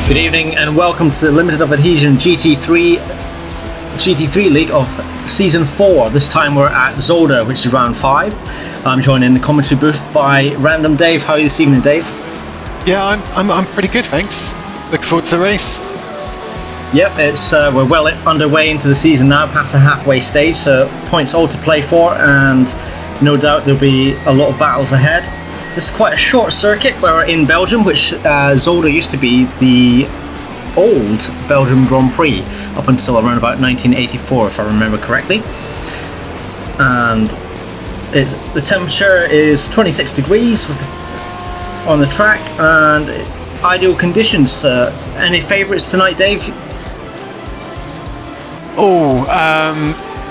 Good evening and welcome to the Limited of Adhesion GT3 League of Season 4. This time we're at Zolder, which is round 5. I'm joined in the commentary booth by Random Dave. How are you this evening, Dave? Yeah, I'm pretty good, thanks. Looking forward to the race. Yep, we're well underway into the season now, past the halfway stage, so points all to play for, and no doubt there'll be a lot of battles ahead. This is quite a short circuit. We're in Belgium, which Zolder used to be the old Belgium Grand Prix up until around about 1984, if I remember correctly. And the temperature is 26 degrees on the track, and ideal conditions. Any favourites tonight, Dave?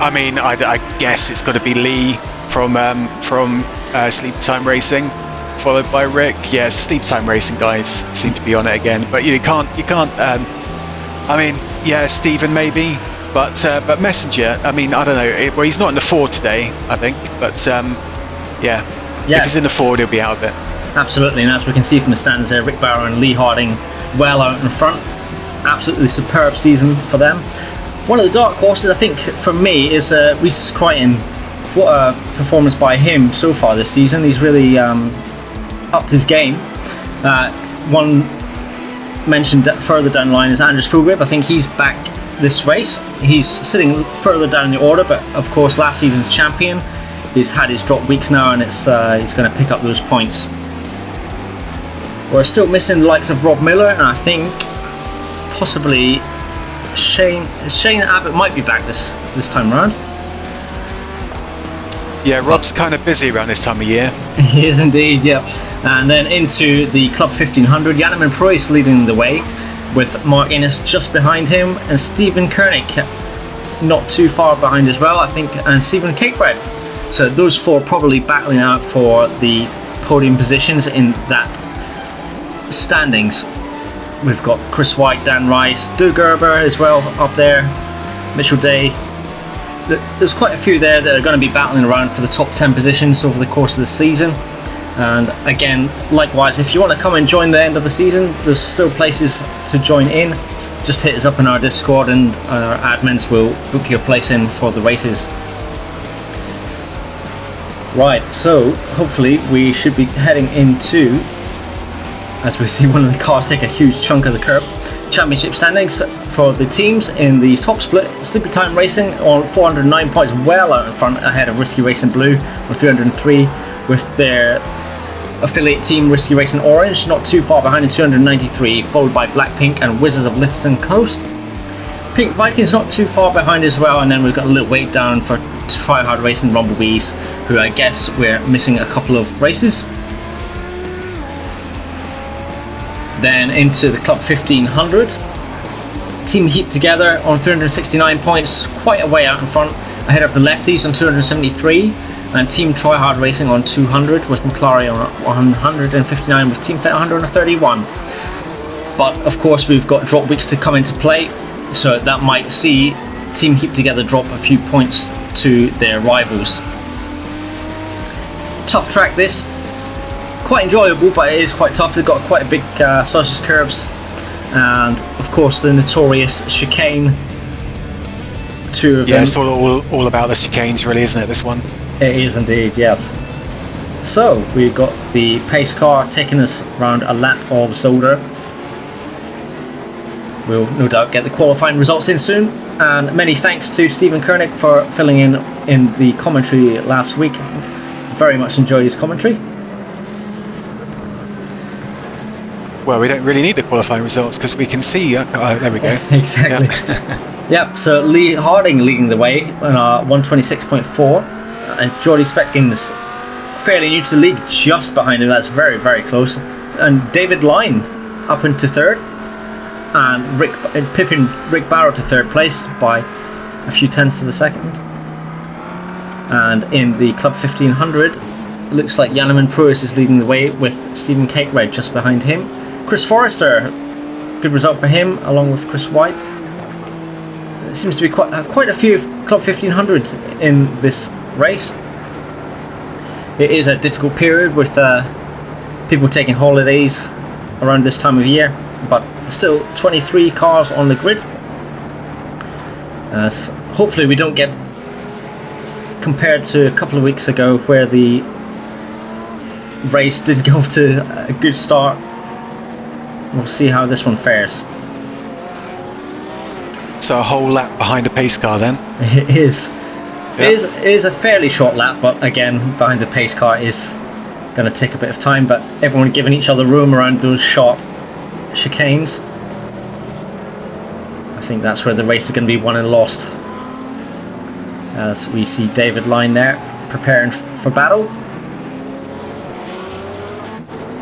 I guess it's got to be Lee from Sleep Time Racing, followed by Rick. Yes, Sleep Time Racing guys seem to be on it again, but you can't. Stephen maybe, but Messenger. I don't know. Well, he's not in the 4 today, I think, but if he's in the 4, he'll be out of it. Absolutely, and as we can see from the stands there, Rick Barrow and Lee Harding well out in front. Absolutely superb season for them. One of the dark horses, I think, for me, is Rhys Crichton. What a performance by him so far this season. He's really upped his game. One mentioned further down the line is Anders Fuglsang. I think he's back this race. He's sitting further down the order, but of course last season's champion. He's had his drop weeks now, and he's going to pick up those points. We're still missing the likes of Rob Miller, and I think possibly Shane Abbott might be back this time around. Yeah, Rob's kind of busy around this time of year. He is indeed, yeah. And then into the Club 1500, Jan Preuss leading the way, with Mark Innes just behind him, and Stephen Koenig not too far behind as well, I think, and Stephen Cakebread. So those 4 probably battling out for the podium positions in that standings. We've got Chris White, Dan Rice, Stu Gerber as well up there, Mitchell Day. There's quite a few there that are going to be battling around for the top 10 positions over the course of the season. And again, likewise, if you want to come and join the end of the season, there's still places to join in. Just hit us up in our Discord and our admins will book your place in for the races. Right, so hopefully we should be heading into, as we see one of the cars take a huge chunk of the curb, championship standings for the teams in the top split. Sleepy Time Racing on 409 points, well out in front, ahead of Risky Racing Blue with 303, with their affiliate team Risky Racing Orange not too far behind at 293, followed by Blackpink and Wizards of Lifton Coast. Pink Vikings not too far behind as well, and then we've got a little weight down for Try Hard Racing Rumblebees, who I guess we're missing a couple of races. Then into the Club 1500. Team Heat Together on 369 points, quite a way out in front, ahead of the Lefties on 273, and Team Try Hard Racing on 200, with McClary on 159, with Team Fet 131. But of course we've got drop weeks to come into play, so that might see Team Heat Together drop a few points to their rivals. Tough track this. Quite enjoyable, but it is quite tough. They've got quite a big sausage curbs, and of course the notorious chicane. 2 of them. Yeah, it's all about the chicanes, really, isn't it? This one. It is indeed, yes. So we've got the pace car taking us around a lap of Zolder. We'll no doubt get the qualifying results in soon, and many thanks to Stephen Koenig for filling in the commentary last week. Very much enjoyed his commentary. Well, we don't really need the qualifying results because we can see. There we go. Exactly. Yep. So Lee Harding leading the way on 126.4, and Jordy Speckins fairly new to the league, just behind him. That's very, very close. And David Line up into 3rd, and pipping Rick Barrow to 3rd place by a few tenths of a second. And in the Club 1500, it looks like Jan Preuss is leading the way with Stephen Cakebread just behind him. Chris Forrester, good result for him, along with Chris White. There seems to be quite a few Club 1500 in this race. It is a difficult period with people taking holidays around this time of year, but still 23 cars on the grid. So hopefully we don't get compared to a couple of weeks ago where the race didn't go to a good start. We'll see how this one fares. So a whole lap behind a pace car then? It is. Yeah. It is a fairly short lap, but again, behind the pace car is going to take a bit of time, but everyone giving each other room around those sharp chicanes. I think that's where the race is going to be won and lost. As we see David Line there preparing for battle.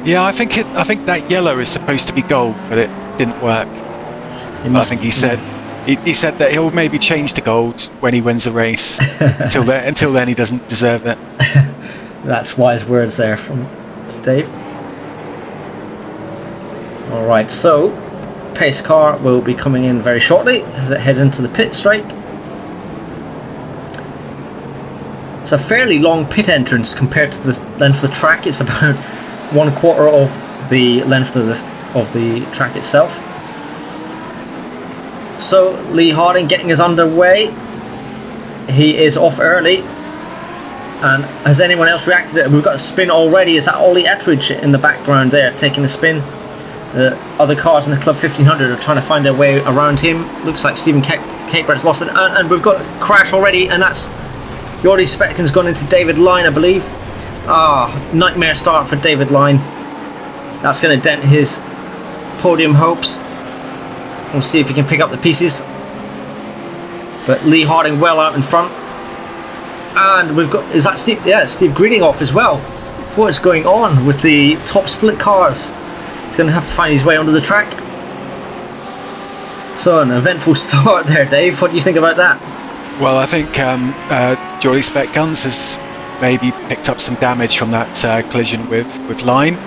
Yeah, I think that yellow is supposed to be gold, but it didn't work. I think he said that he'll maybe change to gold when he wins a race. Until then, he doesn't deserve it. That's wise words there from Dave. All right, so pace car will be coming in very shortly as it heads into the pit straight. It's a fairly long pit entrance compared to the length of the track. It's about 1/4 of the length of the track itself. So Lee Harding getting us underway. He is off early. And has anyone else reacted to it? We've got a spin already. Is that Ollie Ettridge in the background there taking a spin? The other cars in the Club 1500 are trying to find their way around him. Looks like Stephen Capebrandt's lost it. And we've got a crash already, and that's Jordi Specken's gone into David Line, I believe. Nightmare start for David Line. That's going to dent his podium hopes. We'll see if he can pick up the pieces. But Lee Harding well out in front. And we've got, is that Steve? Yeah, Steve Greening off as well. What is going on with the top split cars? He's going to have to find his way onto the track. So an eventful start there, Dave. What do you think about that? Well, I think Jordi Speckguns has maybe picked up some damage from that collision with Line.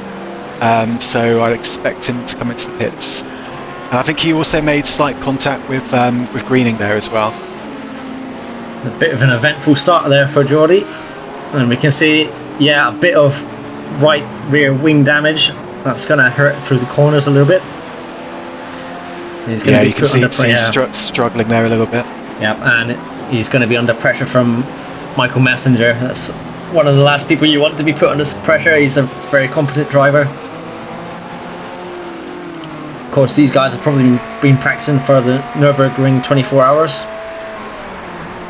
So I'd expect him to come into the pits. And I think he also made slight contact with Greening there as well. A bit of an eventful start there for Jordi. And we can see, yeah, a bit of right rear wing damage. That's going to hurt through the corners a little bit. He's going to be you can see he's struggling there a little bit. Yep, and he's going to be under pressure from Michael Messenger. That's one of the last people you want to be put under pressure. He's a very competent driver. Of course, these guys have probably been practicing for the Nürburgring 24 hours.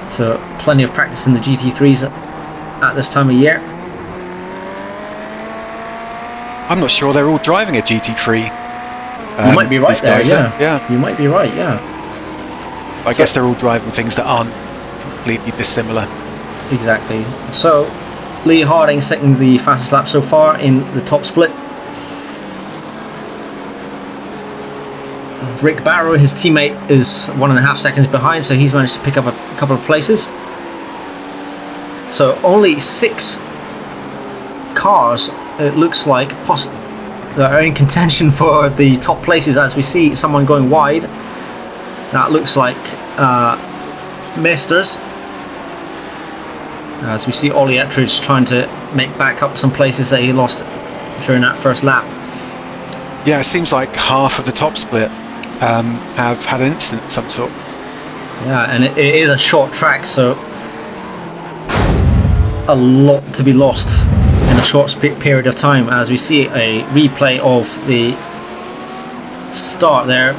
So plenty of practice in the GT3s at this time of year. I'm not sure they're all driving a GT3. You might be right there, yeah. You might be right, yeah. I guess they're all driving things that aren't completely dissimilar. Exactly. So Lee Harding setting the fastest lap so far in the top split. Rick Barrow, his teammate, is 1.5 seconds behind, so he's managed to pick up a couple of places. So only 6 cars, it looks like, that are in contention for the top places, as we see someone going wide. That looks like Meesters. As we see Ollie Ettridge trying to make back up some places that he lost during that first lap. Yeah, it seems like half of the top split have had an incident of some sort. Yeah, and it is a short track, so a lot to be lost in a short period of time. As we see a replay of the start there,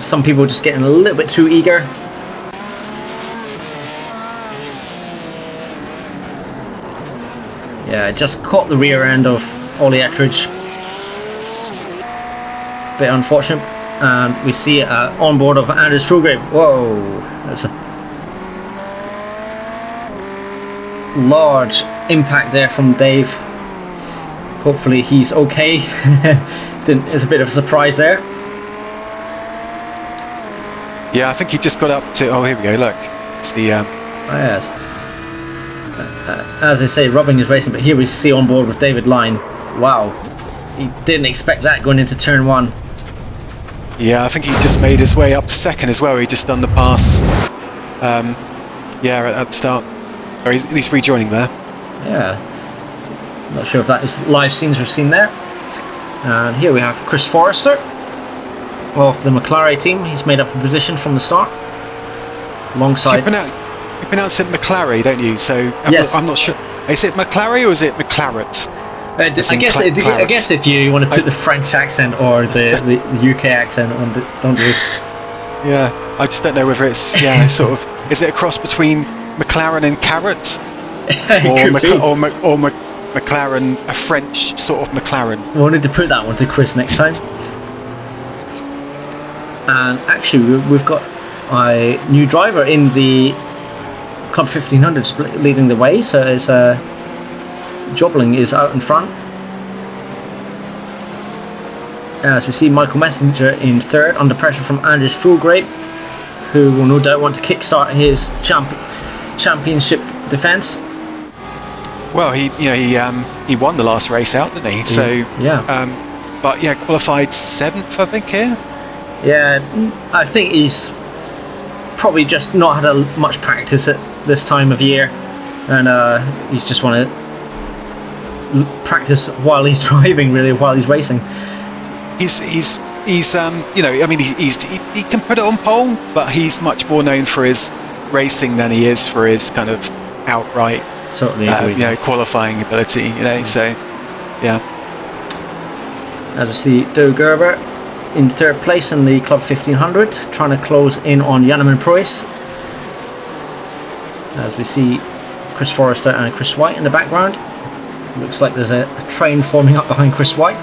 some people just getting a little bit too eager. Yeah, just caught the rear end of Ollie Ettridge. Bit unfortunate. And we see on board of Anders Fulgrave. Whoa, that's a large impact there from Dave. Hopefully he's okay. It's a bit of a surprise there. Yeah, I think he just got up to. Oh, here we go. Look, it's the. Yes. As I say, rubbing his racing, but here we see on board with David Line. Wow, he didn't expect that going into turn 1. Yeah, I think he just made his way up to second as well. He just done the pass. Yeah, at the start. Or he's rejoining there. Yeah. Not sure if that is live scenes we've seen there. And here we have Chris Forrester of the McLaren team. He's made up a position from the start. Alongside... You pronounce it McLaren, don't you? So yes. I'm not sure. Is it McLaren or is it McLaren? I guess if you want to put the French accent or the UK accent on, don't you? Yeah, I just don't know whether it's sort of. Is it a cross between McLaren and carrot, or McLaren, a French sort of McLaren? I wanted to put that one to Chris next time. And actually, we've got a new driver in the Club 1500 split leading the way. So it's Jobling is out in front. As we see Michael Messenger in third, under pressure from Anders Fulgrape, who will no doubt want to kickstart his championship defence. Well, he won the last race out, didn't he? So yeah. But yeah, qualified 7th, I think here. Yeah, I think he's probably just not had much practice at this time of year, and he's just want to practice while he's driving, really, while he's racing. He's I mean, he can put it on pole, but he's much more known for his racing than he is for his kind of outright, qualifying ability. So yeah. As we see, Do Gerber in third place in the Club 1500, trying to close in on Janneman Preuss. As we see Chris Forrester and Chris White in the background. Looks like there's a train forming up behind Chris White.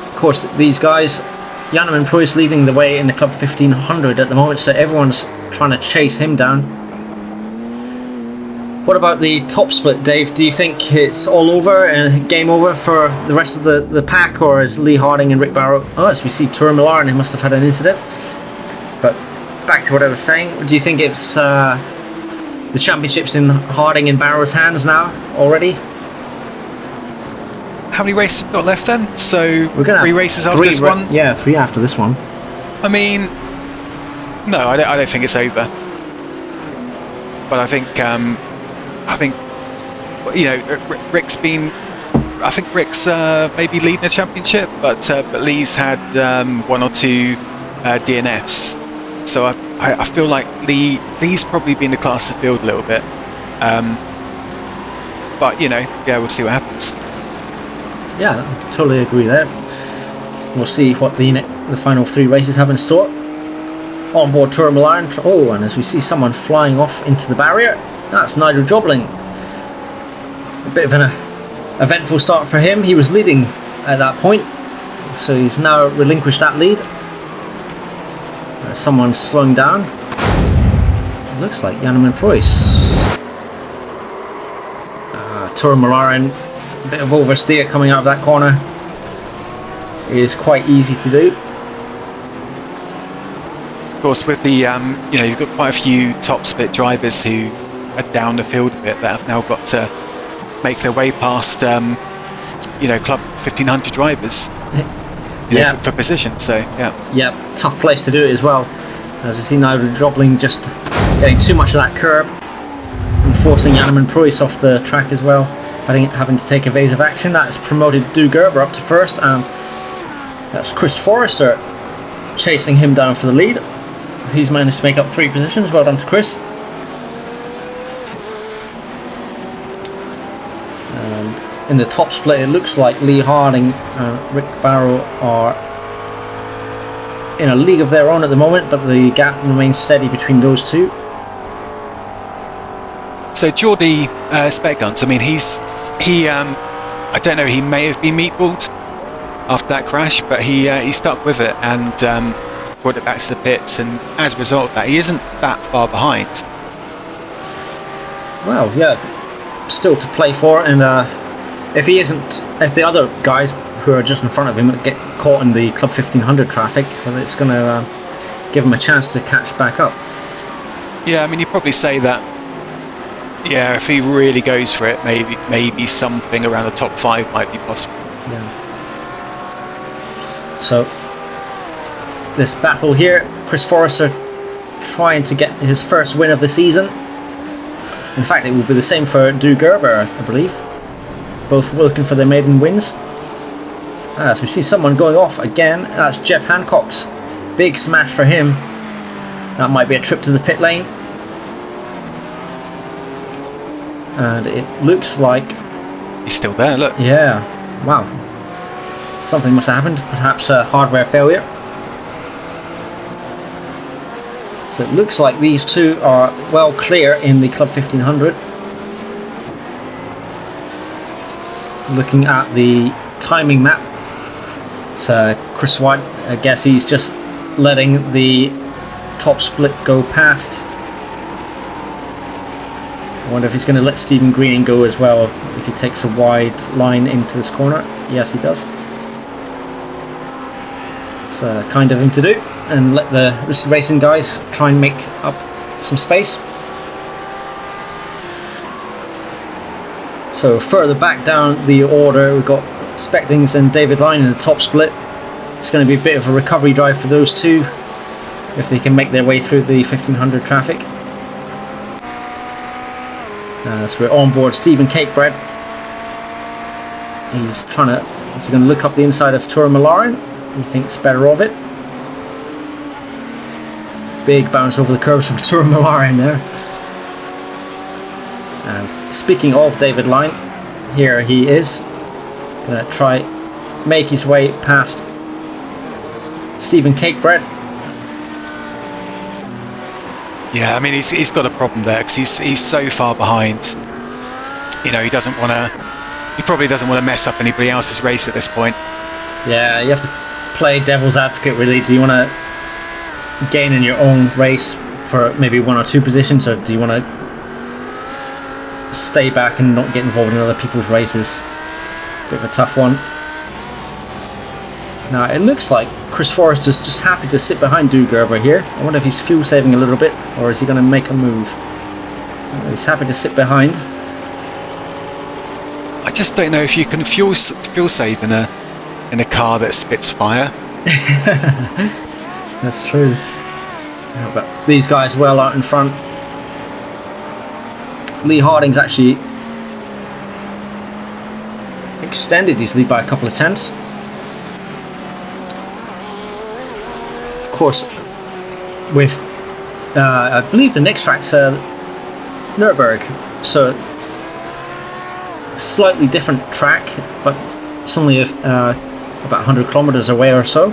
Of course, these guys, Janneman Preuss leading the way in the Club 1500 at the moment, so everyone's trying to chase him down. What about the top split, Dave? Do you think it's all over and game over for the rest of the pack, or is Lee Harding and Rick Barrow? Oh, as we see Tourmalar, and he must have had an incident. But back to what I was saying, do you think it's the championship's in Harding and Barrow's hands now already? How many races have we got left then? So we're gonna 3 races after this one? Yeah, 3 after this one. I mean, no, I don't think it's over. But I think Rick's been. I think Rick's maybe leading the championship, but Lee's had 1 or 2 DNFs. So I feel like Lee's probably been the class of the field a little bit. But we'll see what happens. Yeah, totally agree there. We'll see what the final 3 races have in store. On board Tourmalar, and as we see someone flying off into the barrier, that's Nigel Jobling. A bit of an eventful start for him. He was leading at that point, so he's now relinquished that lead. Someone's slowing down. It looks like Janneman Preuss. Tourmalar, a bit of oversteer coming out of that corner. It is quite easy to do. Of course, with the you've got quite a few top split drivers who are down the field a bit that have now got to make their way past Club 1500 drivers for position. So yeah, tough place to do it as well. As we see Nigel Jobling just getting too much of that curb and forcing Janneman Preuss off the track as well. I think having to take evasive action. That's promoted Du Gerber up to first, and that's Chris Forrester chasing him down for the lead. He's managed to make up 3 positions. Well done to Chris. And in the top split, it looks like Lee Harding and Rick Barrow are in a league of their own at the moment, but the gap remains steady between those 2. So Geordie Spec Guns, I mean, I don't know, he may have been meatballed after that crash, but he stuck with it and brought it back to the pits, and as a result of that, he isn't that far behind. Well, yeah, still to play for, and if the other guys who are just in front of him get caught in the Club 1500 traffic, well, it's going to give him a chance to catch back up. Yeah, I mean, you'd probably say that. Yeah, if he really goes for it, maybe something around the top 5 might be possible. Yeah. So this battle here, Chris Forrester trying to get his first win of the season. In fact, it will be the same for Du Gerber, I believe. Both looking for their maiden wins. As we see someone going off again, that's Jeff Hancock's. Big smash for him. That might be a trip to the pit lane. And it looks like... He's still there, look. Yeah, wow. Something must have happened, perhaps a hardware failure. So it looks like these two are well clear in the Club 1500. Looking at the timing map, so Chris White, I guess he's just letting the top split go past. I wonder if he's going to let Stephen Greening go as well, if he takes a wide line into this corner. Yes, he does. It's kind of him to do, and let the racing guys try and make up some space. So further back down the order, we've got Speckings and David Line in the top split. It's going to be a bit of a recovery drive for those two, if they can make their way through the 1500 traffic. So we're on board Stephen Cakebread. He's going to look up the inside of Tourmalaren. He thinks better of it. Big bounce over the curbs from Tourmalaren there. And speaking of David Line, here he is. Gonna try make his way past Stephen Cakebread. Yeah, I mean he's got a problem there because he's so far behind. You know, he probably doesn't want to mess up anybody else's race at this point. Yeah, you have to play devil's advocate really. Do you want to gain in your own race for maybe 1 or 2 positions, or do you want to stay back and not get involved in other people's races? Bit of a tough one. Now it looks like Chris Forrester's just happy to sit behind Stu Gerber here. I wonder if he's fuel saving a little bit, or is he going to make a move? He's happy to sit behind. I just don't know if you can fuel save in a car that spits fire. That's true. Yeah, but these guys well out in front. Lee Harding's actually extended his lead by a couple of tenths. Of course, with I believe the next track's Nürburgring, so slightly different track, but it's only about 100 kilometers away or so.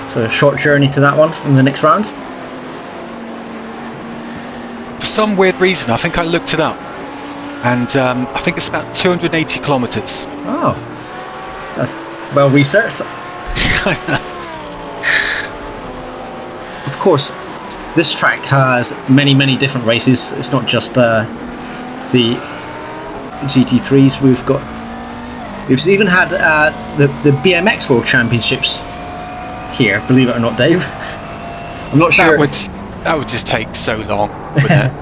So a short journey to that one from the next round. For some weird reason, I think I looked it up, and I think it's about 280 kilometers. Oh, that's well researched. Of course, this track has many different races. It's not just the GT3s. We've even had the BMX World Championships here. Believe it or not, Dave. I'm not sure. That would just take so long, wouldn't it?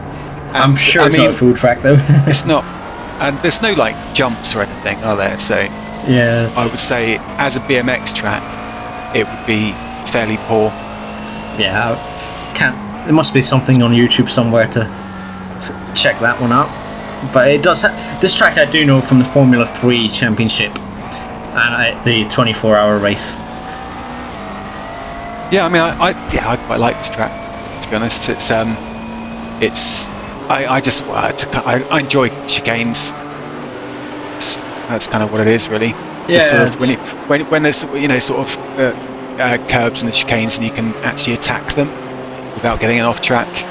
I'm sure it's not a full track though. It's not, and there's no like jumps or anything, are there? So yeah, I would say as a BMX track, it would be fairly poor. Yeah, there must be something on YouTube somewhere to check that one out. But it does this track I do know from the Formula 3 Championship and the 24-hour race. Yeah, I mean, I quite like this track. To be honest, I enjoy chicanes. That's kind of what it is, really. Yeah. Just sort of when there's sort of curbs and the chicanes, and you can actually attack them without getting it off track.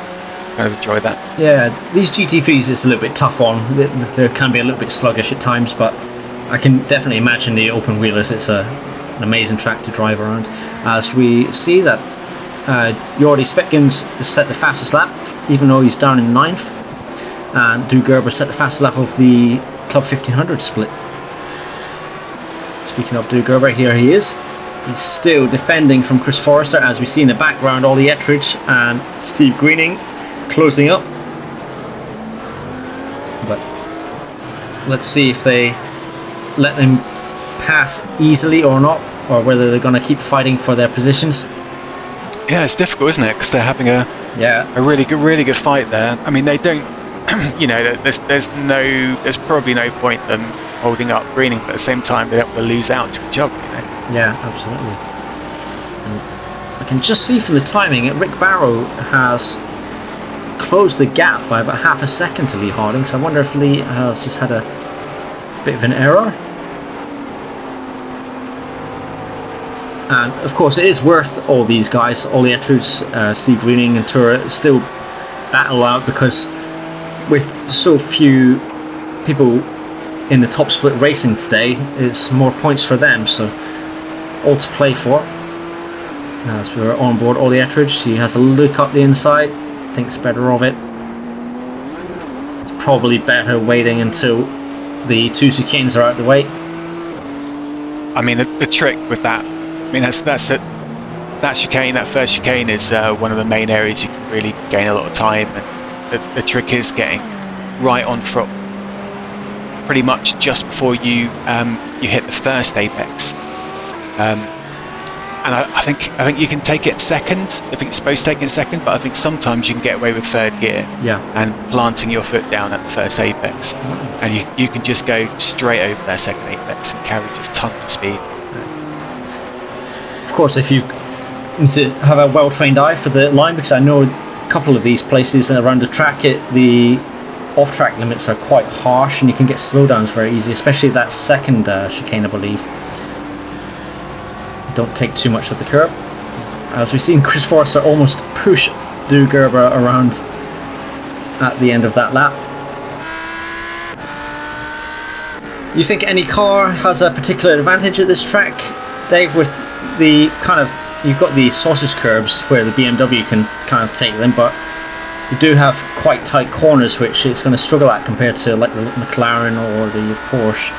Kind of enjoy that. Yeah, these GT3s it's a little bit tough on. They can be a little bit sluggish at times, but I can definitely imagine the open wheelers. It's an amazing track to drive around. As we see that Jordi Speckings has set the fastest lap, even though he's down in 9th, and Stu Gerber set the fastest lap of the Club 1500 split. Speaking of Stu Gerber, here he is. He's still defending from Chris Forrester, as we see in the background Ollie Ettridge and Steve Greening closing up. But let's see if they let them pass easily or not, or whether they're going to keep fighting for their positions. Yeah, it's difficult, isn't it? Because they're having a really good fight there. I mean, they don't. There's probably no point them holding up Greening, but at the same time they don't want to lose out to each other, you know. Yeah, absolutely. And I can just see from the timing that Rick Barrow has closed the gap by about half a second to Lee Harding, so I wonder if Lee has just had a bit of an error. And of course it is worth all these guys, Ollie Ettridge, Steve Greening and Tura still battle out, because with so few people in the top split racing today, it's more points for them, so all to play for. As we're on board Ollie Ettridge, he has a look up the inside, thinks better of it. It's probably better waiting until the two chicanes are out of the way. I mean, the trick with that, I mean, that's it. That chicane, that first chicane, is one of the main areas you can really gain a lot of time, and the trick is getting right on throttle pretty much just before you hit the first apex. And I think you can take it in second. I think it's supposed to take it in second, but I think sometimes you can get away with third gear. Yeah. And planting your foot down at the first apex, and you can just go straight over that second apex and carry just tons of speed. Of course, if you need to have a well-trained eye for the line, because I know a couple of these places around the track, the off-track limits are quite harsh, and you can get slowdowns very easy, especially that second chicane, I believe. Don't take too much of the curb. As we've seen Chris Forrester almost push Drew Gerber around at the end of that lap. You think any car has a particular advantage at this track, Dave, with the kind of, you've got the sausage curbs where the BMW can kind of take them, but you do have quite tight corners which it's going to struggle at compared to like the McLaren or the Porsche.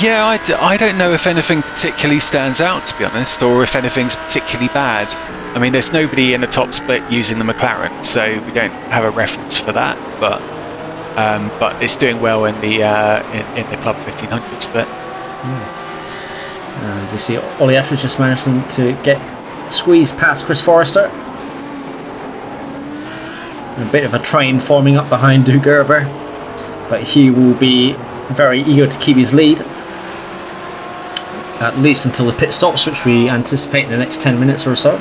Yeah, I don't know if anything particularly stands out, to be honest, or if anything's particularly bad. I mean, there's nobody in the top split using the McLaren, so we don't have a reference for that. But it's doing well in the Club 1500 split. And we see Ollie Ettridge just managing to get squeezed past Chris Forrester. A bit of a train forming up behind Drew Gerber, but he will be very eager to keep his lead, at least until the pit stops, which we anticipate in the next 10 minutes or so.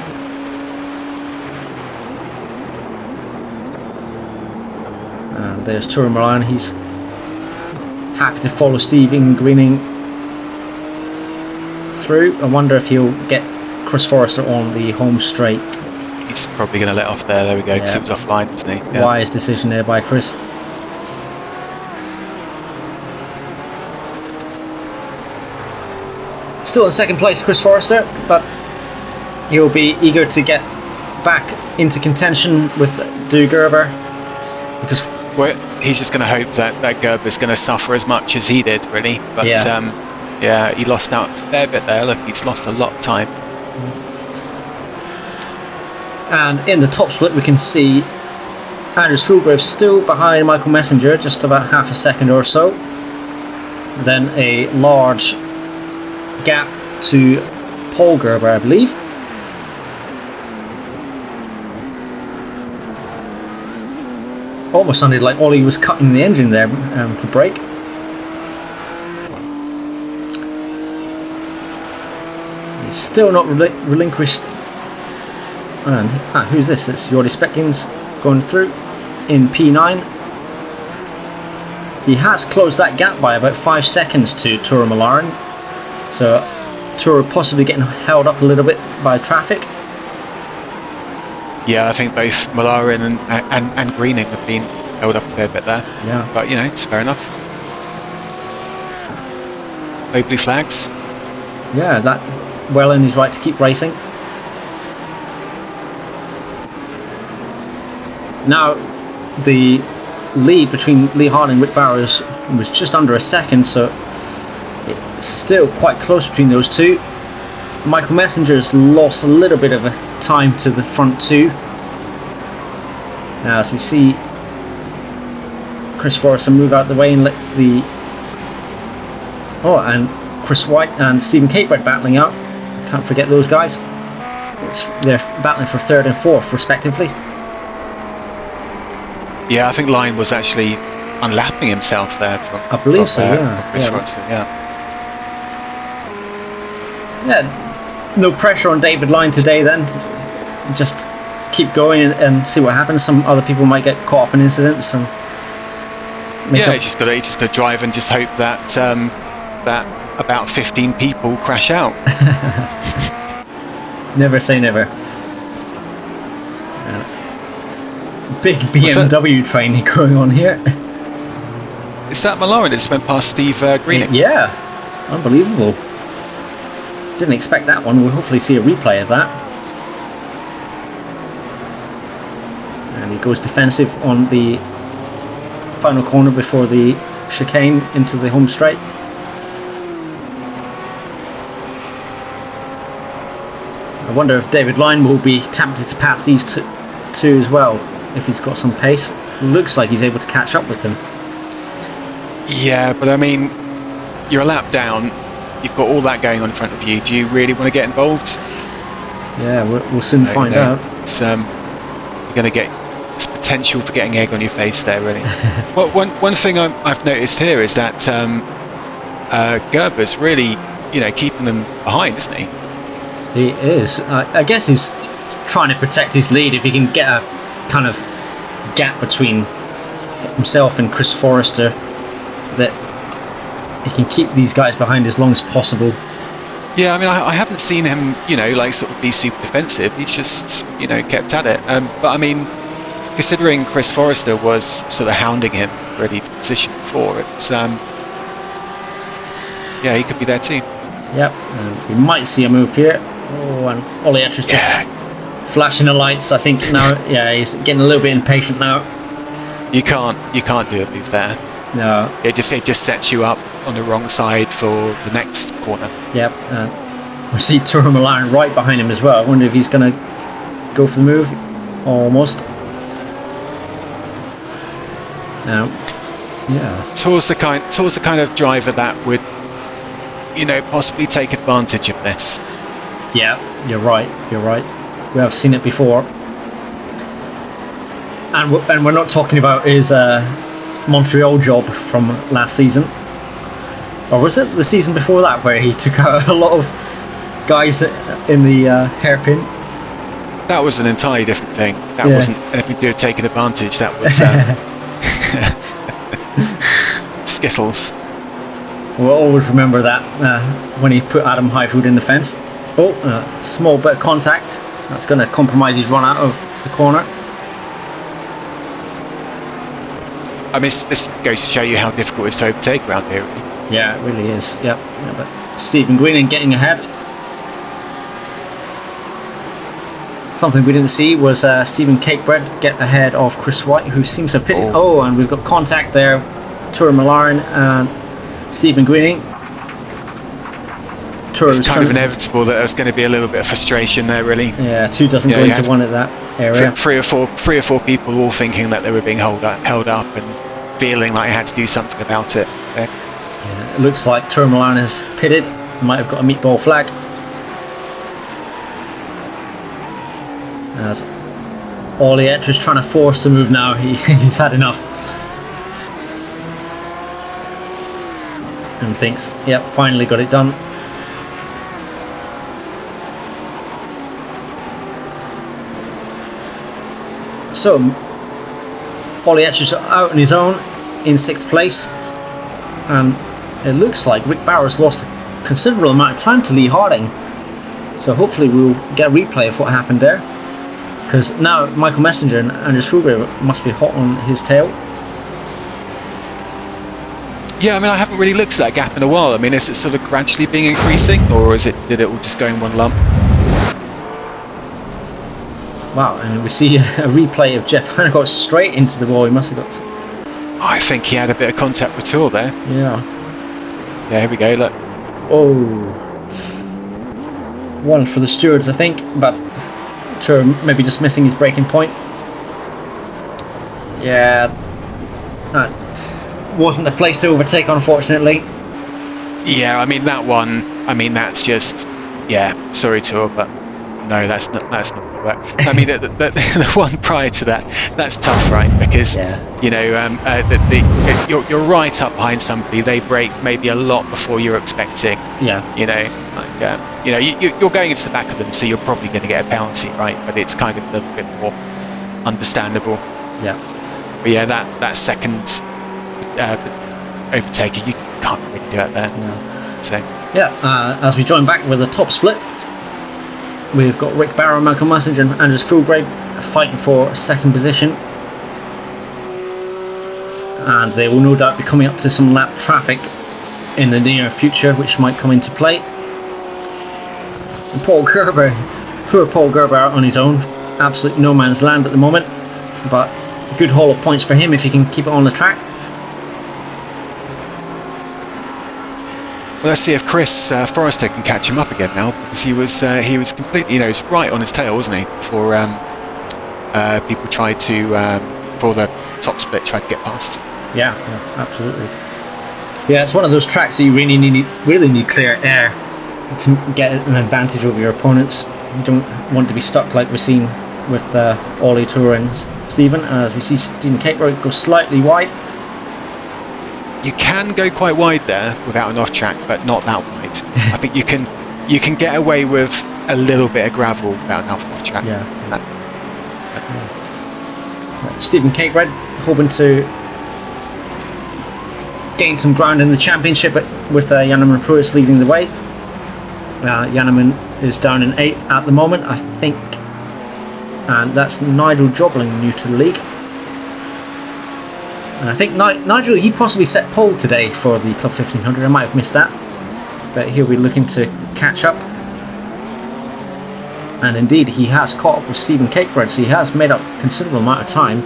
And there's Turo Milan. He's happy to follow Stephen Greening through. I wonder if he'll get Chris Forrester on the home straight. He's probably going to let off there. There we go, because it was offline, wasn't he? Yeah. Wise decision there by Chris. Still in second place, Chris Forrester, but he'll be eager to get back into contention with Drew Gerber, because he's just going to hope that Gerber's going to suffer as much as he did, really. But he lost out a fair bit there. Look, he's lost a lot of time. And in the top split, we can see Anders Fulgrave still behind Michael Messenger, just about half a second or so. Then a large gap to Paul Gerber, I believe. Almost sounded like Ollie was cutting the engine there to brake. He's still not relinquished. And who's this? It's Jordi Speckins going through in P9. He has closed that gap by about 5 seconds to Turo Milan. So Turo possibly getting held up a little bit by traffic. Yeah, I think both Milan and Greening have been held up a fair bit there. Yeah. But, it's fair enough. No blue flags. Yeah, that well in his right to keep racing. Now, the lead between Lee Harding and Rick Barrows was just under a second, so it's still quite close between those two. Michael Messenger's lost a little bit of a time to the front two. Now, as we see Chris Forrester move out the way and let the... and Chris White and Stephen Capewright battling out. Can't forget those guys. They're battling for third and fourth, respectively. Yeah, I think Line was actually unlapping himself there. I believe so, yeah. Chris Forrester, yeah. Yeah, no pressure on David Line today then. Just keep going and see what happens. Some other people might get caught up in incidents and he's just got to drive and just hope that that about 15 people crash out. Never say never. Big BMW training going on here. Is that McLaren that just went past Steve Greening? Yeah, unbelievable. Didn't expect that one. We'll hopefully see a replay of that. And he goes defensive on the final corner before the chicane into the home straight. I wonder if David Line will be tempted to pass these two as well, if he's got some pace. Looks like he's able to catch up with them. Yeah, but I mean, you're a lap down, you've got all that going on in front of you. Do you really want to get involved? Yeah, we'll soon find out. It's, you're going to get potential for getting egg on your face there, really. Well, one thing I've noticed here is that Gerber's really, keeping them behind, isn't he? He is. I guess he's trying to protect his lead. If he can get a kind of gap between himself and Chris Forrester, that he can keep these guys behind as long as possible. Yeah, I mean, I haven't seen him, sort of be super defensive. He's just, kept at it. But I mean, considering Chris Forrester was sort of hounding him ready for position before, it's he could be there too. Yep, we might see a move here. Oh, and Olietra's just flashing the lights. I think now, he's getting a little bit impatient now. You can't do a move there. No. It just sets you up on the wrong side for the next corner. Yep. We see Tourmaline right behind him as well. I wonder if he's going to go for the move. Almost. Now, Towards the kind of driver that would, possibly take advantage of this. Yeah, you're right. We have seen it before. And we're not talking about his Montreal job from last season. Or was it the season before that where he took out a lot of guys in the hairpin? That was an entirely different thing. That wasn't anything to do with taking advantage. That was Skittles. We'll always remember that when he put Adam Highfield in the fence. Small bit of contact. That's going to compromise his run out of the corner. I mean, this goes to show you how difficult it is to overtake around here. Really. Yeah, it really is. Yep. Yeah, but Stephen Greening getting ahead. Something we didn't see was Stephen Cakebread get ahead of Chris White, who seems to have pitted. Oh, and we've got contact there. Tourmaline and Stephen Greening. It's kind of inevitable that there's going to be a little bit of frustration there, really. Yeah, two doesn't go into one at that area. Three or four people all thinking that they were being held up and feeling like they had to do something about it. Yeah, it looks like Tourmaline has pitted. Might have got a meatball flag. As Olietra's trying to force the move now. He's had enough. And thinks, yep, finally got it done. So, Olietra's out on his own in 6th place, and it looks like Rick Bowers lost a considerable amount of time to Lee Harding. So hopefully we'll get a replay of what happened there, because now Michael Messenger and Andrew Schulger must be hot on his tail. Yeah, I mean, I haven't really looked at that gap in a while. I mean, is it sort of gradually being increasing, or did it all just go in one lump? Wow, and we see a replay of Jeff Hancock straight into the wall. He must have got some... I think he had a bit of contact with Tour there. Yeah. Yeah, here we go, look. Oh. One for the stewards, I think, but Tour maybe just missing his braking point. Yeah. That wasn't the place to overtake, unfortunately. Yeah, I mean, that one, that's just... Yeah, sorry, Tour, but no, that's not But I mean, the one prior to that, that's tough, right? Because you know, you're right up behind somebody. They brake maybe a lot before you're expecting. Yeah. You know, like you know, you're going into the back of them, so you're probably going to get a penalty, right? But it's kind of a little bit more understandable. Yeah. But yeah, that second overtaking, you can't really do it there. No. So yeah, as we join back with the top split, we've got Rick Barrow, Malcolm Messenger, and Andrews Fulgrave fighting for second position, and they will no doubt be coming up to some lap traffic in the near future, which might come into play. And poor Paul Gerber out on his own, absolute no man's land at the moment, but good haul of points for him if he can keep it on the track. Well, let's see if Chris Forrester can catch him up again now, because he was completely, you know, he's right on his tail, wasn't he? Before people tried to, for the top split, tried to get past. Yeah, absolutely. Yeah, it's one of those tracks that you really need clear air to get an advantage over your opponents. You don't want to be stuck like we're seeing with Ollie Tour and Stephen. As we see Stephen Caperoy go slightly wide. You can go quite wide there without an off track, but not that wide. I think you can get away with a little bit of gravel without an off track. Yeah. Stephen Capered hoping to gain some ground in the championship, but with Janneman Pruis leading the way. Janneman is down in 8th at the moment, I think, and that's Nigel Jobling, new to the league. And I think Nigel, he possibly set pole today for the Club 1500. I might have missed that, but he'll be looking to catch up. And indeed, he has caught up with Stephen Cakebrand, so he has made up a considerable amount of time.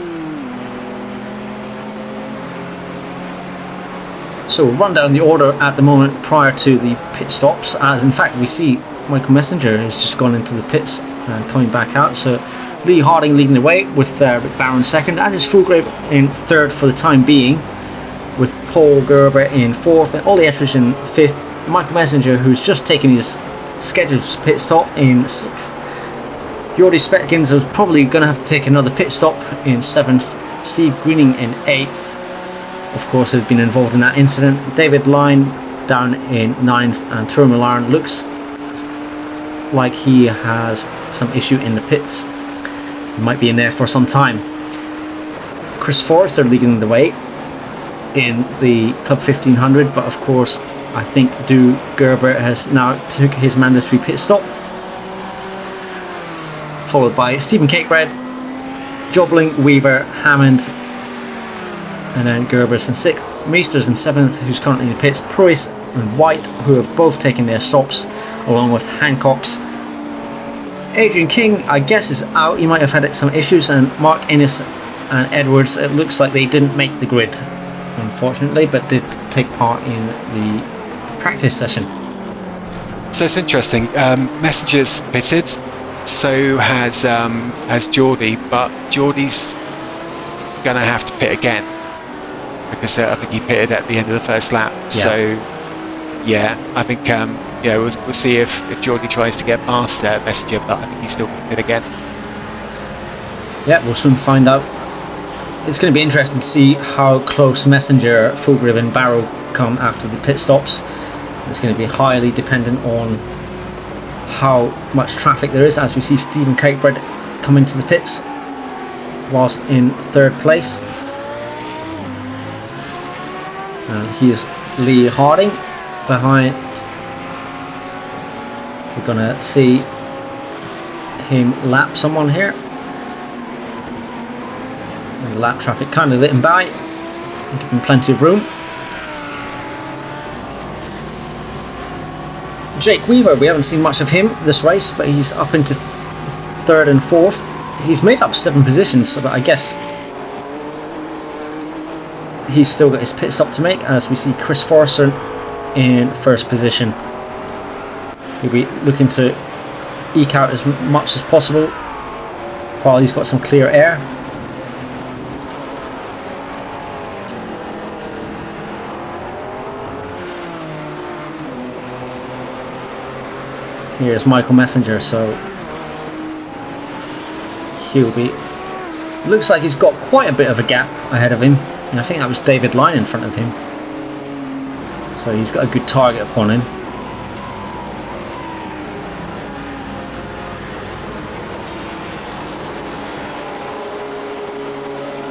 So we'll run down the order at the moment prior to the pit stops, as in fact we see Michael Messenger has just gone into the pits and coming back out. So Lee Harding leading the way with Rick Barron second, Andrews Fulgrave in third for the time being, with Paul Gerber in fourth, and Ollie Ettridge in fifth. Michael Messenger, who's just taken his scheduled pit stop, in sixth. Jordi Spetkins is probably going to have to take another pit stop in seventh. Steve Greening in eighth, of course, has been involved in that incident. David Lyne down in ninth, and Turo Millarn looks like he has some issue in the pits. He might be in there for some time. Chris Forrester leading the way in the Club 1500, but of course I think Du Gerber has now took his mandatory pit stop, followed by Stephen Cakebrand, Jobling, Weaver, Hammond, and then Gerber's in 6th, Meesters in 7th, who's currently in the pits, Preuss and White, who have both taken their stops, along with Hancock's. Adrian King, I guess, is out. He might have had some issues, and Mark Innes and Edwards, it looks like they didn't make the grid, unfortunately, but did take part in the practice session. So it's interesting. Messenger's pitted, so has Geordie, but Geordie's going to have to pit again, because I think he pitted at the end of the first lap. Yeah. So yeah, I think we'll see if Geordie tries to get past Messenger, but I think he's still going to pit again. Yeah, we'll soon find out. It's going to be interesting to see how close Messenger, Fulgrave and Barrow come after the pit stops. It's going to be highly dependent on how much traffic there is, as we see Stephen Cakebrand come into the pits whilst in third place. And here's Lee Harding behind. We're going to see him lap someone here. And the lap traffic kind of lit him by, give him plenty of room. Jake Weaver, we haven't seen much of him this race, but he's up into third and fourth. He's made up 7 positions, but I guess he's still got his pit stop to make, as we see Chris Forrester in first position. He'll be looking to eke out as much as possible while he's got some clear air. Here's Michael Messenger, so he'll be. Looks like he's got quite a bit of a gap ahead of him, and I think that was David Line in front of him. So he's got a good target upon him.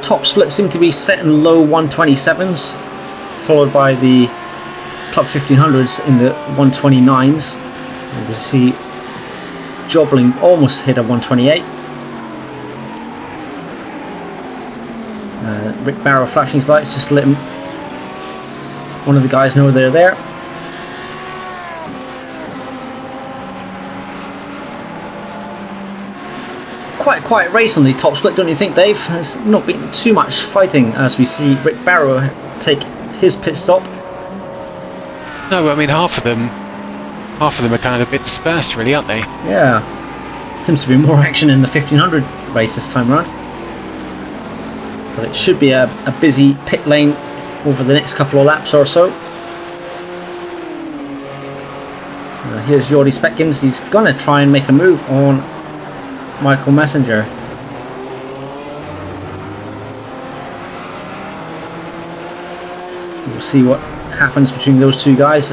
Top split seem to be set in low 127s, followed by the Club 1500s in the 129s. You can see Jobling almost hit a 128. Rick Barrow flashing his lights just to let one of the guys know they're there. Quite a quiet race on the top split, don't you think, Dave? There's not been too much fighting as we see Rick Barrow take his pit stop. No, I mean half of them are kind of a bit dispersed, really, aren't they? Yeah, seems to be more action in the 1500 race this time around. But it should be a busy pit lane over the next couple of laps or so. Here's Jordi Speckins. He's going to try and make a move on Michael Messenger. We'll see what happens between those two guys.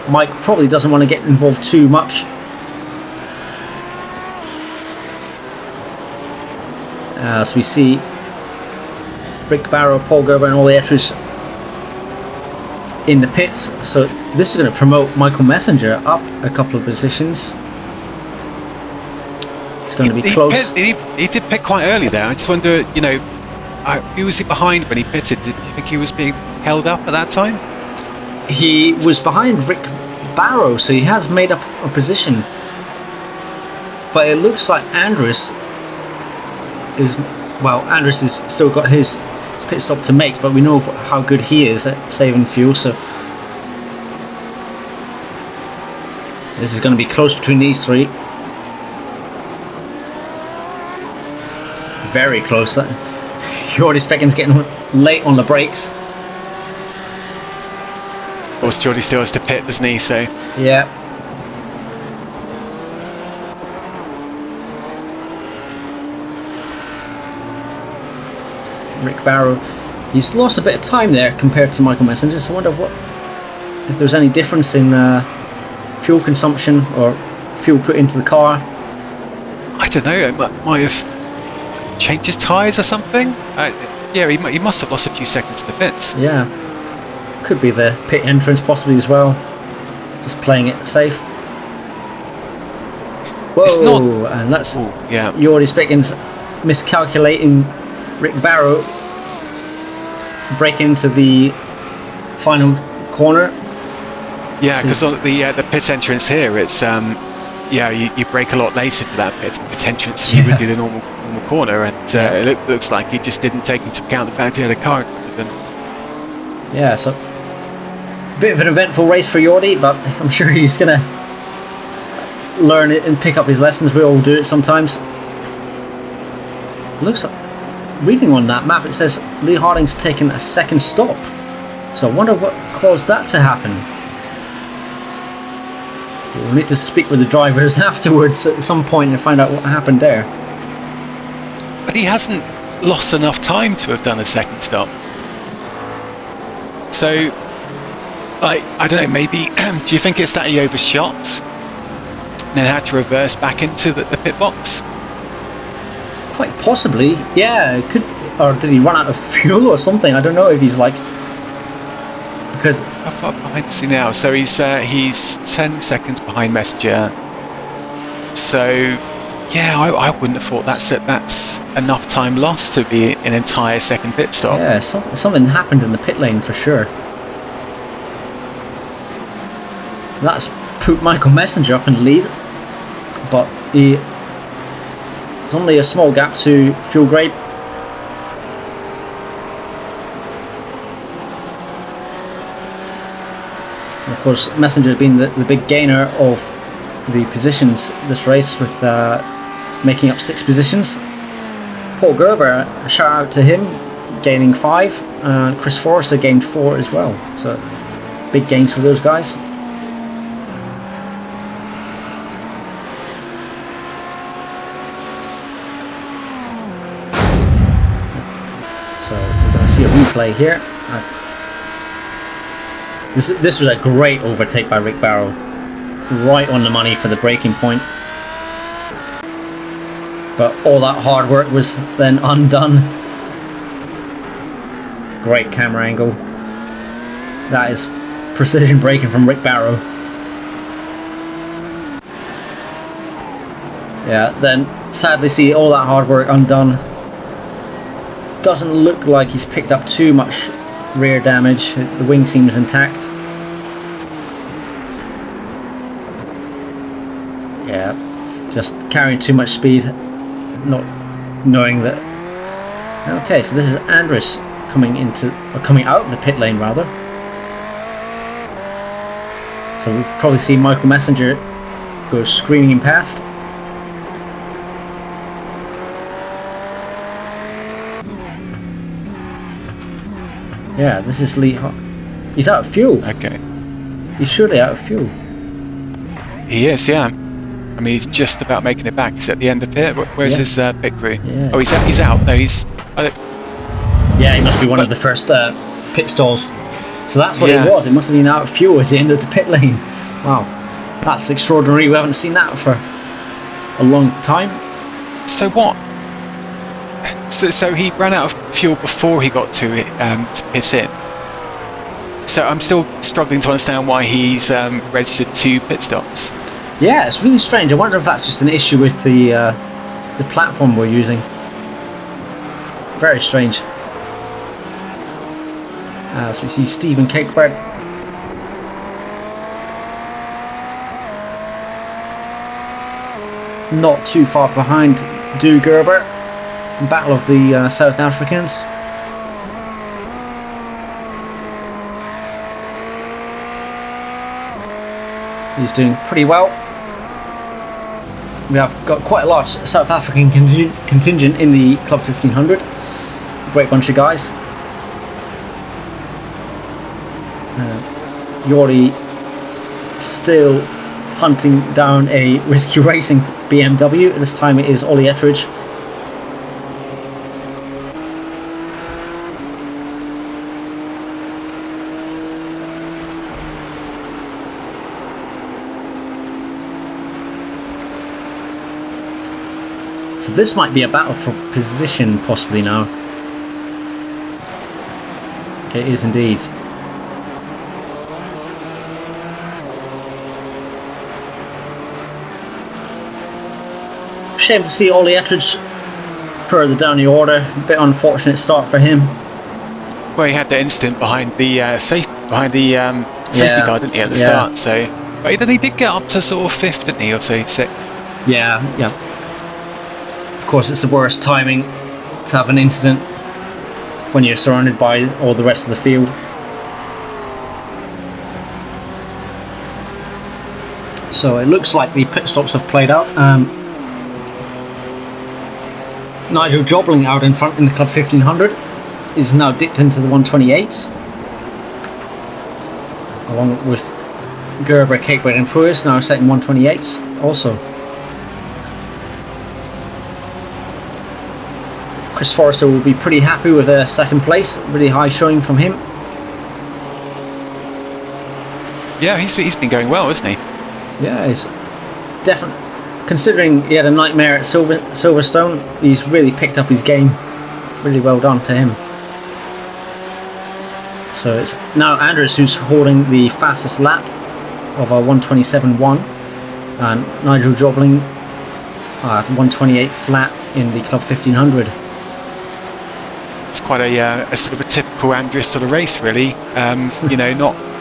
Mike probably doesn't want to get involved too much. As we see Rick Barrow, Paul Gerber and all the extras in the pits. So this is going to promote Michael Messenger up a couple of positions. It's going to be close. He did pit quite early there. I just wonder, you know, who was he behind when he pitted? Did you think he was being held up at that time? He was behind Rick Barrow, so he has made up a position. But it looks like Andrus has still got his pit stop to make, but we know how good he is at saving fuel, so this is going to be close between these three. Very close. Jordi Speckins getting late on the brakes. Of course, Jordi still has to pit, doesn't he? So yeah. Rick Barrow, he's lost a bit of time there compared to Michael Messenger, so I wonder if there's any difference in fuel consumption or fuel put into the car. I don't know, it might have changed his tyres or something. Yeah, he must have lost a few seconds in the pits. Yeah, could be the pit entrance possibly as well, just playing it safe. Whoa, it's not, and that's yeah. Jordi Speckins miscalculating Rick Barrow, break into the final corner. Yeah, because on the pit entrance here, it's you brake a lot later to that pit entrance. You would do the normal corner, and it looks like he just didn't take into account the fact he had a car in front of him. Yeah, so a bit of an eventful race for Jordi, but I'm sure he's gonna learn it and pick up his lessons. We all do it sometimes. Looks like, reading on that map, it says Lee Harding's taken a second stop, so I wonder what caused that to happen. We'll need to speak with the drivers afterwards at some point and find out what happened there. But he hasn't lost enough time to have done a second stop. So, I don't know, maybe, do you think it's that he overshot and then had to reverse back into the pit box? Quite possibly, yeah. It could, or did he run out of fuel or something? I don't know if he's like, because How far behind is he now? So he's 10 seconds behind Messenger. So yeah, I wouldn't have thought that's enough time lost to be an entire second pit stop. yeah, something happened in the pit lane for sure. That's put Michael Messenger up in the lead, but it's only a small gap to fuel grade. And of course, Messenger being the big gainer of the positions this race, with making up 6 positions. Paul Gerber, a shout out to him, gaining 5, and Chris Forrester gained 4 as well. So big gains for those guys. play here. This was a great overtake by Rick Barrow, right on the money for the braking point. But all that hard work was then undone. Great camera angle. That is precision braking from Rick Barrow. Yeah, then sadly see all that hard work undone. Doesn't look like he's picked up too much rear damage. The wing seems intact. Yeah, just carrying too much speed, not knowing that. Okay, so this is Andres coming out of the pit lane rather. So we'll probably see Michael Messenger go screaming past. Yeah, this is Lee. He's out of fuel. Okay. He's surely out of fuel. He is, yeah. I mean, he's just about making it back. He's at the end of pit. Where's his pit crew? Yeah. Oh, he's out. No, he's... Yeah, he must be one of the first pit stalls. So that's what it was. It must have been out of fuel as he ended the pit lane. Wow, that's extraordinary. We haven't seen that for a long time. So what? So he ran out of fuel before he got to pit in. So I'm still struggling to understand why he's registered 2 pit stops. Yeah, it's really strange. I wonder if that's just an issue with the platform we're using. Very strange. As we see Stephen Cakebread. Not too far behind Du Gerber. Battle of the South Africans. He's doing pretty well. We have got quite a large South African contingent in the Club 1500. Great bunch of guys. Yori still hunting down a Risky Racing BMW. This time it is Ollie Ettridge. So this might be a battle for position possibly now. It is indeed. Shame to see Ollie Ettridge further down the order. A bit unfortunate start for him. Well, he had the incident behind the safety car, didn't he, at the start? So, but then he did get up to sort of 5th, didn't he, or so 6th? Yeah. Of course, it's the worst timing to have an incident when you're surrounded by all the rest of the field. So it looks like the pit stops have played out. Nigel Jobling out in front in the Club 1500 is now dipped into the 128s, along with Gerber, Cakebread and Pruis now set in 128s also. Chris Forrester will be pretty happy with a 2nd place, really high showing from him. Yeah, he's been going well, hasn't he? Yeah, he's definitely. Considering he had a nightmare at Silverstone, he's really picked up his game. Really well done to him. So it's now Andres who's holding the fastest lap of a 127.1, and Nigel Jobling at 128 flat in the Club 1500. It's quite a sort of a typical Andres sort of race, really. You know,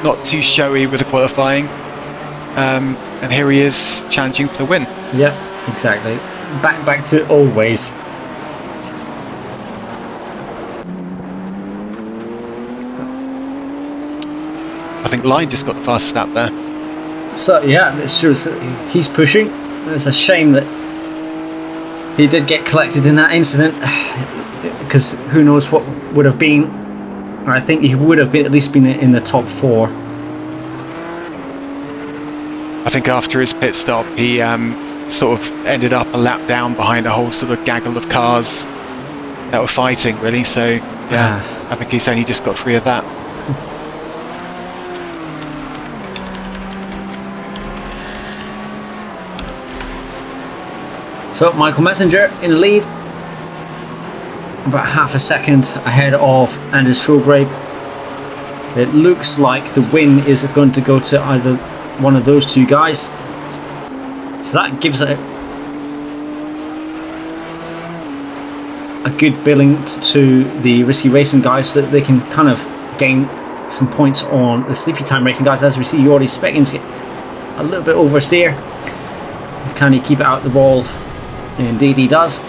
not too showy with the qualifying. And here he is challenging for the win. Yeah, exactly. Back to always. I think Line just got the fastest lap there. So yeah, it's true. He's pushing. It's a shame that he did get collected in that incident, because who knows what would have been. I think he would have been, at least been in the top 4. I think after his pit stop, he sort of ended up a lap down behind a whole sort of gaggle of cars that were fighting, really. So yeah, I think he's only just got 3 of that. So Michael Messenger in the lead, about half a second ahead of Anders Fulgrave. It looks like the win is going to go to either one of those two guys. So that gives it a good billing to the Risky Racing guys, so that they can kind of gain some points on the Sleepy Time Racing guys. As we see, Jordi Speckens get a little bit oversteer. Can he keep it out the wall? Indeed he does.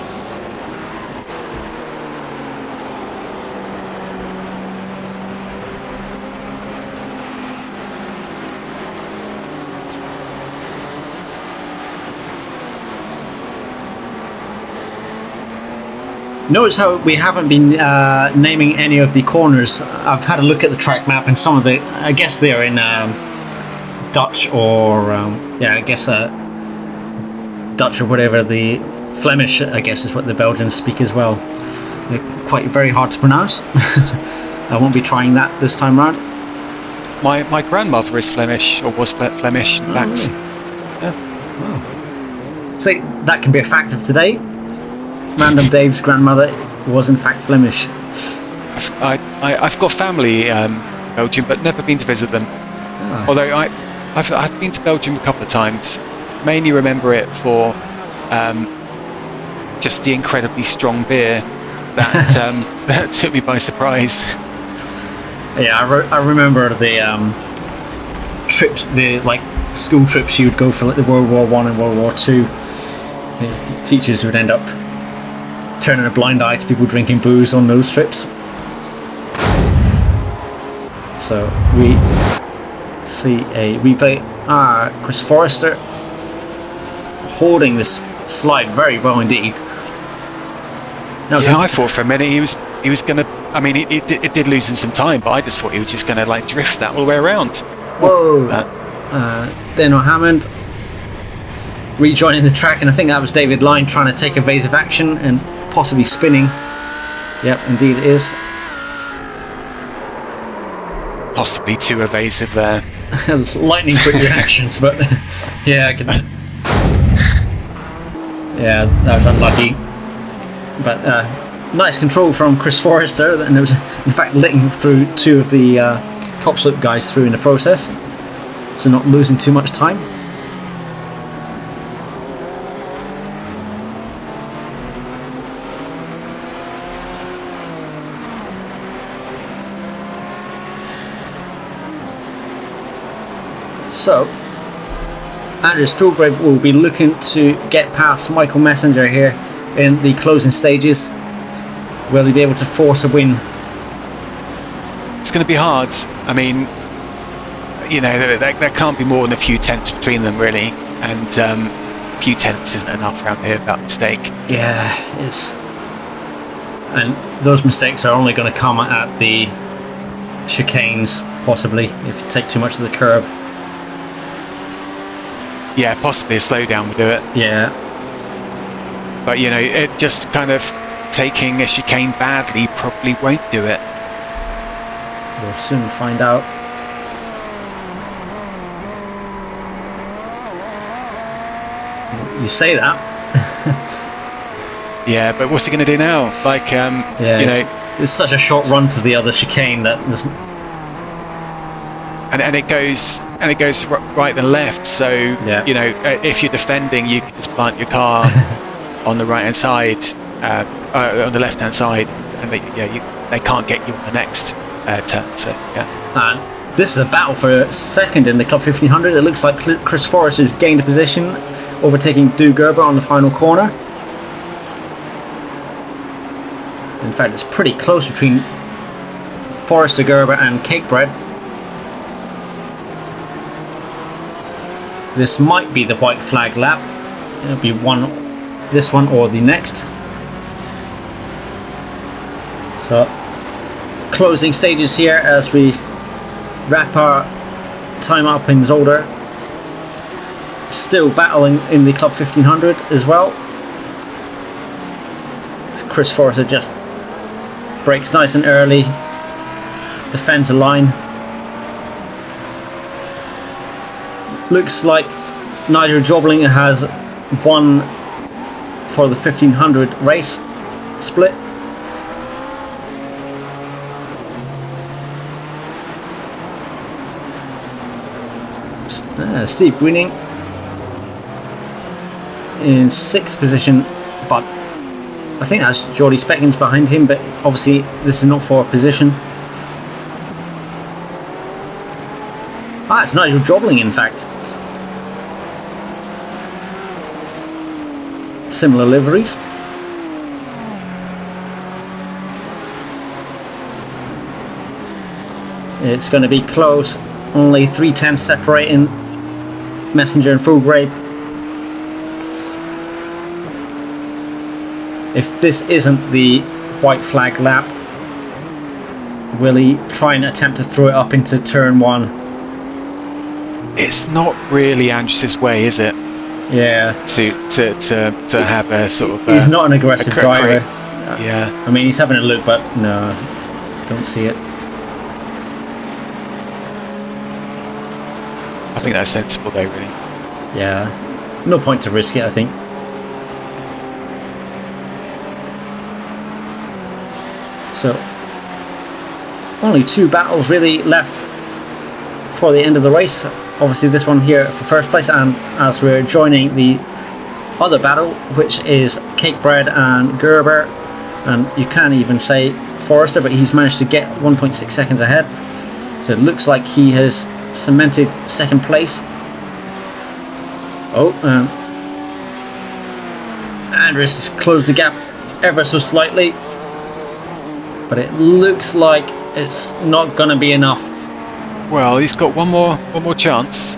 Notice how we haven't been naming any of the corners. I've had a look at the track map, and some of the, I guess they're in Dutch or yeah, I guess Dutch or whatever. The Flemish, I guess, is what the Belgians speak as well. They're quite very hard to pronounce. I won't be trying that this time round. My grandmother is Flemish, or was Flemish, in fact. Really? Yeah. Wow. So that can be a fact of today. Random Dave's grandmother was in fact Flemish. I've got family Belgium, but never been to visit them. Ah. Although I've been to Belgium a couple of times. Mainly remember it for just the incredibly strong beer that that took me by surprise. Yeah, I remember the trips, the like school trips you would go for, like the World War I and World War II. The teachers would end up turning a blind eye to people drinking booze on those trips. So we see a replay. Chris Forrester holding this slide very well indeed. Yeah, I thought for a minute he was gonna. I mean, it did lose him some time, but I just thought he was just gonna like drift that all the way around. Whoa! Daniel Hammond rejoining the track, and I think that was David Line trying to take evasive action and possibly spinning. Yep, indeed it is. Possibly too evasive there. Lightning quick reactions, but yeah, I can. Yeah, that was unlucky. But nice control from Chris Forrester, and it was in fact letting through 2 of the top slip guys through in the process, so not losing too much time. So Anders Fulgrave will be looking to get past Michael Messenger here in the closing stages. Will he be able to force a win? It's going to be hard. I mean, you know, there can't be more than a few tenths between them, really, and a few tenths isn't enough around here without mistake. Yeah, it is. And those mistakes are only going to come at the chicanes, possibly, if you take too much of the curb. Yeah, possibly a slowdown will do it. Yeah. But, you know, it just kind of taking a chicane badly probably won't do it. We'll soon find out. You say that. Yeah, but what's he going to do now? Like, yeah, you know, it's such a short run to the other chicane that there's. And it goes right and left. So yeah. You know, if you're defending, you can just plant your car on the right hand side, on the left hand side, and they can't get you on the next turn. So yeah. And this is a battle for second in the Club 1500. It looks like Chris Forrest has gained a position, overtaking Du Gerber on the final corner. In fact, it's pretty close between Forrester, Gerber and Cakebread. This might be the white flag lap. It'll be this one or the next. So, closing stages here as we wrap our time up in Zolder. Still battling in the Club 1500 as well. Chris Forrester just breaks nice and early, defends the line. Looks like Nigel Jobling has won for the 1500 race split. Steve Greening in 6th position, but I think that's Jordy Speckins behind him, but obviously this is not for a position. It's Nigel Jobling, in fact. Similar liveries. It's going to be close, only 3 tenths separating Messenger and Fulgrave. If this isn't the white flag lap, will he try and attempt to throw it up into turn 1? It's not really Andrews's way, is it? Yeah. To have a sort of. He's not an aggressive driver. Yeah. I mean, he's having a look, but no, don't see it. I think that's sensible, though, really. Yeah. No point to risk it, I think. So, only 2 battles really left for the end of the race. Obviously this one here for first place, and as we're joining the other battle, which is Cakebread and Gerber, and you can't even say Forrester, but he's managed to get 1.6 seconds ahead. So it looks like he has cemented 2nd place. Andrews closed the gap ever so slightly, but it looks like it's not going to be enough. Well, he's got one more chance.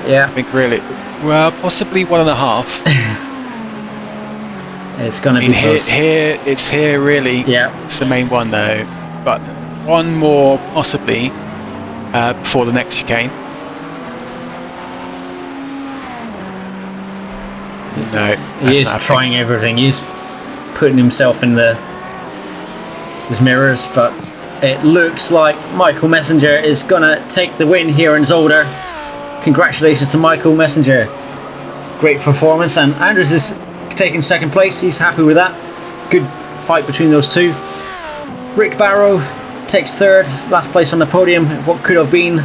Yeah. I think really. Well, possibly 1.5. It's going to be close. It's here really. Yeah. It's the main one though, but one more possibly before the next chicane. No, he is trying everything. He's putting himself in his mirrors, but it looks like Michael Messenger is gonna take the win here in Zolder. Congratulations to Michael Messenger. Great performance, and Andrews is taking 2nd place. He's happy with that. Good fight between those two. Rick Barrow takes 3rd, last place on the podium. What could have been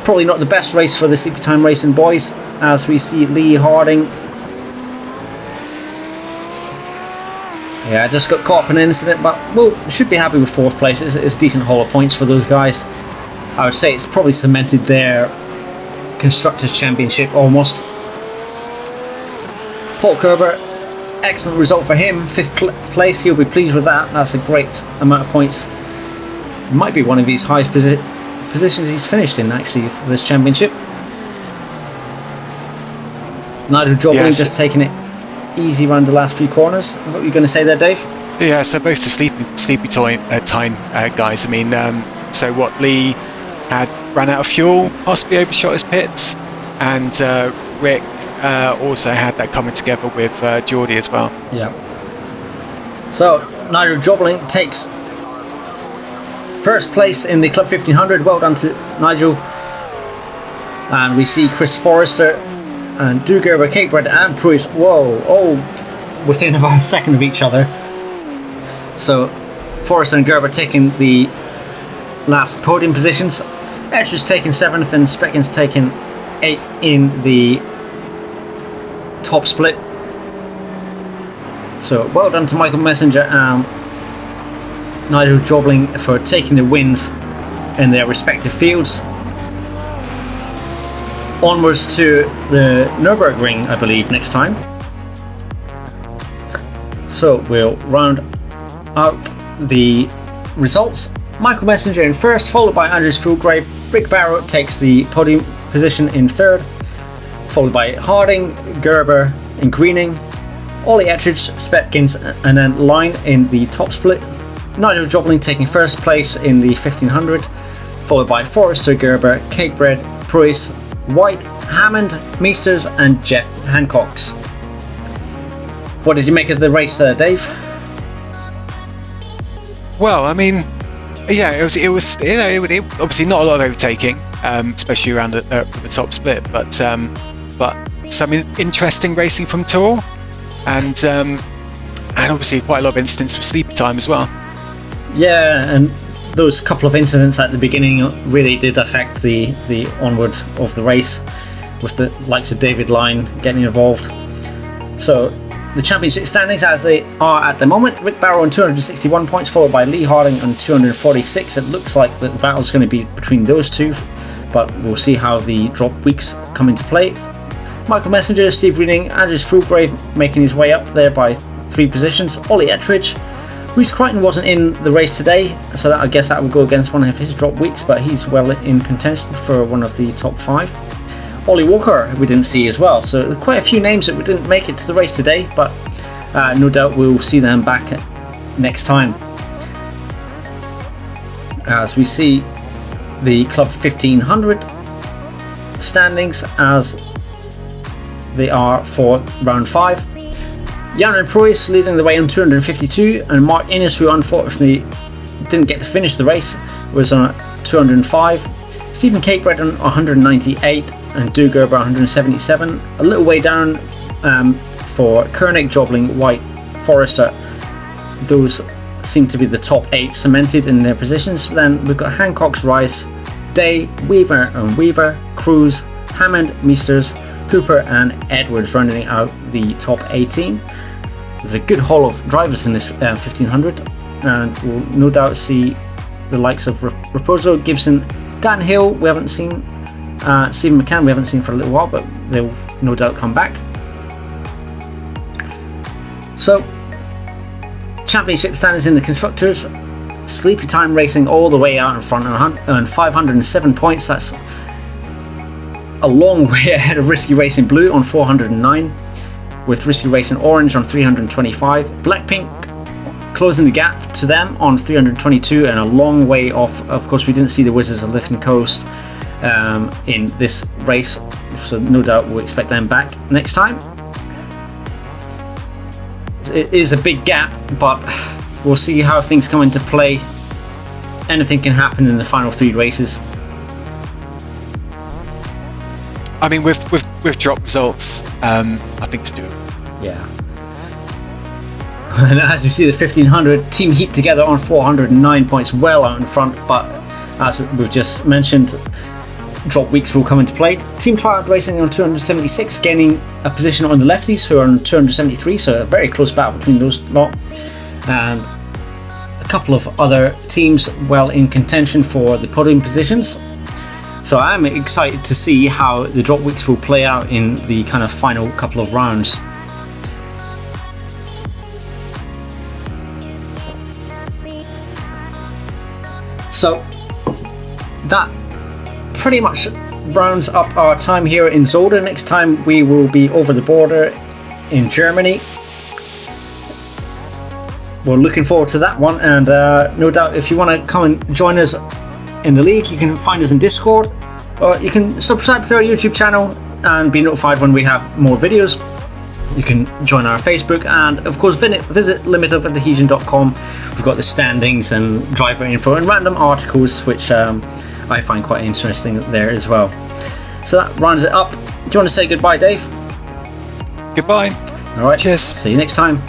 probably not the best race for the Sleepy Time Racing boys, as we see Lee Harding. Yeah, I just got caught up in an incident, but well, should be happy with 4th place. It's a decent haul of points for those guys. I would say it's probably cemented their Constructors' Championship almost. Paul Kerber, excellent result for him. 5th place, he'll be pleased with that. That's a great amount of points. Might be one of his highest positions he's finished in, actually, for this championship. Nigel Jobling just taking it easy around the last few corners. What were you going to say there, Dave? Yeah, so both the sleepy time guys. I mean, so what, Lee had ran out of fuel, possibly overshot his pits, and Rick also had that coming together with Geordie as well. Yeah. So Nigel Jobling takes 1st place in the Club 1500. Well done to Nigel. And we see Chris Forrester and Drew Gerber, Cakebread and Pruitt, all within about a second of each other. So Forrester and Gerber taking the last podium positions. Etcher's taking 7th and Speckins taking 8th in the top split. So well done to Michael Messenger and Nigel Jobling for taking the wins in their respective fields. Onwards to the Nürburgring, I believe, next time. So we'll round out the results. Michael Messenger in 1st, followed by Andrews Fulgrave. Rick Barrow takes the podium position in 3rd, followed by Harding, Gerber and Greening, Ollie Ettridge, Spetkins and then Line in the top split. Nigel Jobling taking 1st place in the 1500, followed by Forrester, Gerber, Cakebread, Pruitt, White, Hammond, Meesters and Jeff Hancocks. What did you make of the race there, Dave? Well, I mean, Yeah, it was obviously not a lot of overtaking, especially around the top split, but some interesting racing from Tour, and obviously quite a lot of incidents with sleeper time as well. Yeah, and those couple of incidents at the beginning really did affect the onward of the race, with the likes of David Line getting involved. So the championship standings as they are at the moment: Rick Barrow on 261 points, followed by Lee Harding on 246. It looks like the battle's going to be between those two, but we'll see how the drop weeks come into play. Michael Messenger, Steve Reading, Andrews Fulgrave making his way up there by 3 positions. Ollie Ettridge. Rhys Crichton wasn't in the race today, so I guess that would go against one of his drop weeks, but he's well in contention for one of the top 5. Ollie Walker we didn't see as well, so quite a few names that we didn't make it to the race today, but no doubt we'll see them back next time. As we see the Club 1500 standings as they are for round 5. Jan Preuss leading the way on 252, and Mark Innes, who unfortunately didn't get to finish the race, was on 205. Stephen Capered on 198 and Du Gerber 177. A little way down for Koenig, Jobling, White, Forrester. Those seem to be the top 8 cemented in their positions. Then we've got Hancock's, Rice, Day, Weaver and Weaver, Cruz, Hammond, Meisters, Cooper and Edwards rounding out the top 18. There's a good haul of drivers in this 1500, and we'll no doubt see the likes of Raposo, Gibson, Dan Hill we haven't seen, Stephen McCann we haven't seen for a little while, but they'll no doubt come back. So, championship standings in the Constructors. Sleepy Time Racing all the way out in front and 507 points. That's a long way ahead of Risky Racing Blue on 409, with Risky Racing Orange on 325. Blackpink closing the gap to them on 322, and a long way off. Of course, we didn't see the Wizards of Lifton Coast in this race, so no doubt we'll expect them back next time. It is a big gap, but we'll see how things come into play. Anything can happen in the final 3 races. I mean, with drop results, I think it's doable. Yeah. And as you see, the 1500 team heaped together on 409 points, well out in front. But as we've just mentioned, drop weeks will come into play. Team Triad Racing on 276, gaining a position on the lefties, who are on 273. So a very close battle between those lot. And a couple of other teams well in contention for the podium positions. So I'm excited to see how the drop weeks will play out in the kind of final couple of rounds. So that pretty much rounds up our time here in Zolder. Next time we will be over the border in Germany. We're looking forward to that one, and no doubt if you want to come and join us in the league, you can find us in Discord, or you can subscribe to our YouTube channel and be notified when we have more videos. You can join our Facebook, and of course visit limitofadhesion.com. We've got the standings and driver info and random articles, which I find quite interesting there as well. So that rounds it up. Do you want to say goodbye, Dave? Goodbye. All right. Cheers. See you next time.